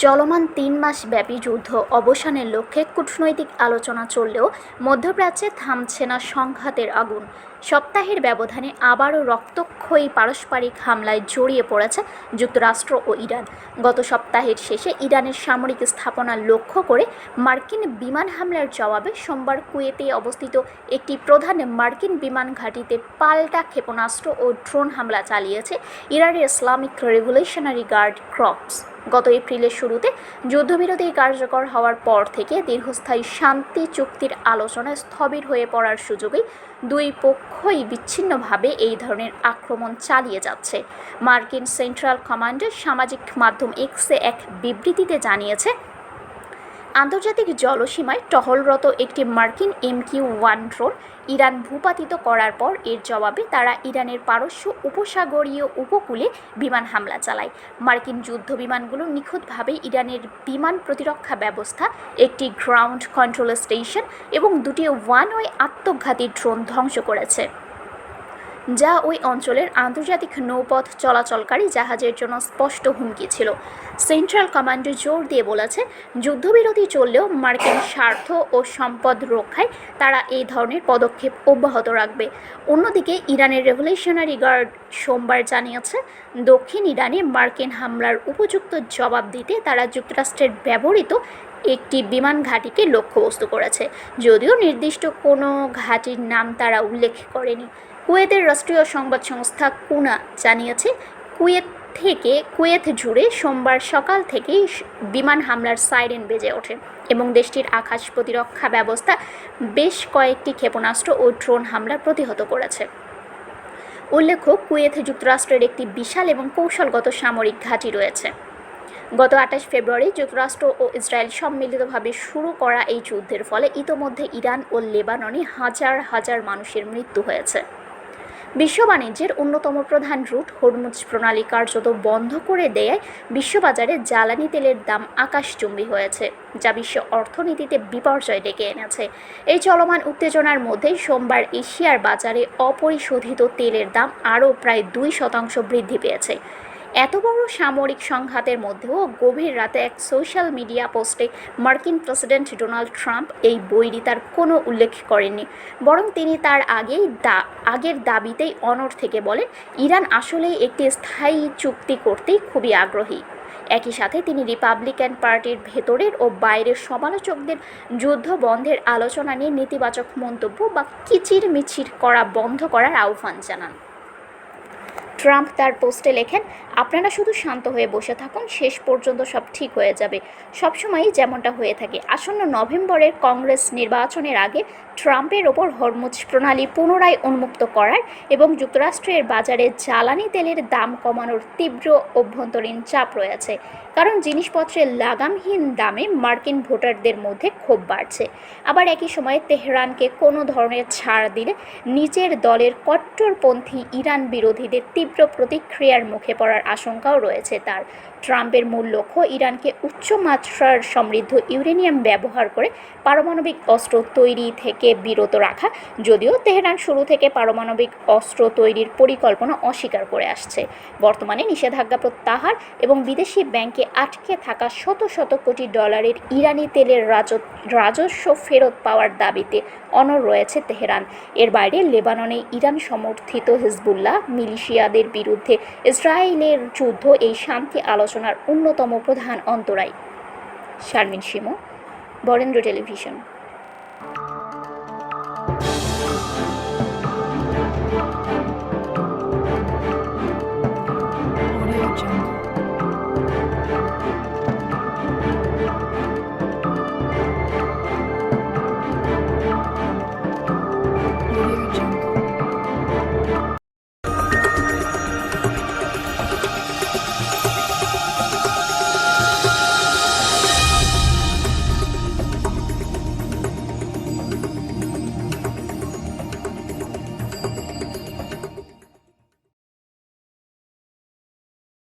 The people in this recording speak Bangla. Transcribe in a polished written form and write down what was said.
চলমান ৩ মাস ব্যাপী যুদ্ধ অবসানের লক্ষ্যে কূটনৈতিক আলোচনা চললেও মধ্যপ্রাচ্যে থামছে না সংঘাতের আগুন। সপ্তাহের ব্যবধানে আবারও রক্তক্ষয়ী পারস্পরিক হামলায় জড়িয়ে পড়েছে যুক্তরাষ্ট্র ও ইরান। গত সপ্তাহের শেষে ইরানের সামরিক স্থাপনা লক্ষ্য করে মার্কিন বিমান হামলার জবাবে সোমবার কুয়েতে অবস্থিত একটি প্রধান মার্কিন বিমান ঘাঁটিতে পাল্টা ক্ষেপণাস্ত্র ও ড্রোন হামলা চালিয়েছে ইরানের ইসলামিক রেভলিউশনারি গার্ড ক্রপস। গত এপ্রিলের শুরুতে যুদ্ধবিরতি কার্যকর হওয়ার পর থেকে দীর্ঘস্থায়ী শান্তি চুক্তির আলোচনা স্থবির হয়ে পড়ার সুযোগেই দুই পক্ষই বিচ্ছিন্নভাবে এই ধরনের আক্রমণ চালিয়ে যাচ্ছে। মার্কিন সেন্ট্রাল কমান্ডের সামাজিক মাধ্যম এক্সে এক বিবৃতিতে জানিয়েছে, আন্তর্জাতিক জলসীমায় টহলরত একটি মার্কিন MQ-1 ড্রোন ইরান ভূপাতিত করার পর এর জবাবে তারা ইরানের পারস্য উপসাগরীয় উপকূলে বিমান হামলা চালায়। মার্কিন যুদ্ধ বিমানগুলো নিখুঁতভাবে ইরানের বিমান প্রতিরক্ষা ব্যবস্থা, একটি গ্রাউন্ড কন্ট্রোল স্টেশন এবং দুটি ওয়ান-ওয়ে আত্মঘাতী ড্রোন ধ্বংস করেছে, যা ওই অঞ্চলের আন্তর্জাতিক নৌপথ চলাচলকারী জাহাজের জন্য স্পষ্ট হুমকি ছিল। সেন্ট্রাল কমান্ডে জোর দিয়ে বলেছে, যুদ্ধবিরতি চললেও মার্কিন স্বার্থ ও সম্পদ রক্ষায় তারা এই ধরনের পদক্ষেপ অব্যাহত রাখবে। অন্যদিকে ইরানের রেভলিউশনারি গার্ড সোমবার জানিয়েছে, দক্ষিণ ইরানে মার্কিন হামলার উপযুক্ত জবাব দিতে তারা যুক্তরাষ্ট্রের ব্যবহৃত একটি বিমান ঘাঁটিকে লক্ষ্যবস্তু করেছে, যদিও নির্দিষ্ট কোনো ঘাঁটির নাম তারা উল্লেখ করেনি। কুয়েতের রাষ্ট্রীয় সংবাদ সংস্থা কুনা জানিয়েছে, কুয়েত জুড়ে সোমবার সকাল থেকেই বিমান হামলার সাইরেন বেজে ওঠে এবং দেশটির আকাশ প্রতিরক্ষা ব্যবস্থা বেশ কয়েকটি ক্ষেপণাস্ত্র ও ড্রোন হামলা প্রতিহত করেছে। উল্লেখ্য, কুয়েতে যুক্তরাষ্ট্রের একটি বিশাল এবং কৌশলগত সামরিক ঘাঁটি রয়েছে। গত 28 ফেব্রুয়ারি যুক্তরাষ্ট্র ও ইসরায়েল সম্মিলিতভাবে শুরু করা এই যুদ্ধের ফলে ইতোমধ্যে ইরান ও লেবাননে হাজার হাজার মানুষের মৃত্যু হয়েছে। বিশ্ব বাণিজ্যের অন্যতম প্রধান রুট হরমুজ প্রণালী কার্যত বন্ধ করে দেয়ায় বিশ্ববাজারে জ্বালানি তেলের দাম আকাশচুম্বী হয়েছে, যা বিশ্ব অর্থনীতিতে বিপর্যয় ডেকে এনেছে। এই চলমান উত্তেজনার মধ্যেই সোমবার এশিয়ার বাজারে অপরিশোধিত তেলের দাম আরও প্রায় 2% বৃদ্ধি পেয়েছে। এত বড় সামরিক সংঘাতের মধ্যেও গভীর রাতে এক সোশ্যাল মিডিয়া পোস্টে মার্কিন প্রেসিডেন্ট ডোনাল্ড ট্রাম্প এই বৈরিতার কোনো উল্লেখ করেননি, বরং তিনি তার আগের দাবিতেই অনড় থেকে বলেন, ইরান আসলেই একটি স্থায়ী চুক্তি করতেই খুবই আগ্রহী। একই সাথে তিনি রিপাবলিকান পার্টির ভেতরের ও বাইরের সমালোচকদের যুদ্ধ বন্ধের আলোচনা নিয়ে নেতিবাচক মন্তব্য বা কিচিরমিচির করা বন্ধ করার আহ্বান জানান। ট্রাম্প তার পোস্টে লেখেন, আপনারা শুধু শান্ত হয়ে বসে থাকুন, শেষ পর্যন্ত সব ঠিক হয়ে যাবে, সবসময়ই যেমনটা হয়ে থাকে। আসন্ন নভেম্বরের কংগ্রেস নির্বাচনের আগে ট্রাম্পের ওপর হরমুজ প্রণালী পুনরায় উন্মুক্ত করার এবং যুক্তরাষ্ট্রের বাজারে জ্বালানি তেলের দাম কমানোর তীব্র অভ্যন্তরীণ চাপ রয়েছে, কারণ জিনিসপত্রের লাগামহীন দামে মার্কিন ভোটারদের মধ্যে ক্ষোভ বাড়ছে। আবার একই সময়ে তেহরানকে কোনো ধরনের ছাড় দিলে নিজের দলের কট্টরপন্থী ইরান বিরোধীদের তীব্র প্রতিক্রিয়ার মুখে পড়ার আশঙ্কাও রয়েছে তার। ট্রাম্পের মূল লক্ষ্য ইরানকে উচ্চমাত্রার সমৃদ্ধ ইউরেনিয়াম ব্যবহার করে পারমাণবিক অস্ত্র তৈরি থেকে বিরত রাখা, যদিও তেহরান শুরু থেকে পারমাণবিক অস্ত্র তৈরির পরিকল্পনা অস্বীকার করে আসছে। বর্তমানে নিষেধাজ্ঞা প্রত্যাহার এবং বিদেশি ব্যাংকে আটকে থাকা শত শত কোটি ডলারের ইরানি তেলের রাজস্ব ফেরত পাওয়ার দাবিতে অনড় রয়েছে তেহরান। এর বাইরে লেবাননে ইরান সমর্থিত হিজবুল্লাহ মিলিশিয়াদের বিরুদ্ধে ইসরায়েলের যুদ্ধ এই শান্তি আলোচনার অন্যতম প্রধান অন্তরায়। শারমিন শিমু, বরেন্দ্র টেলিভিশন।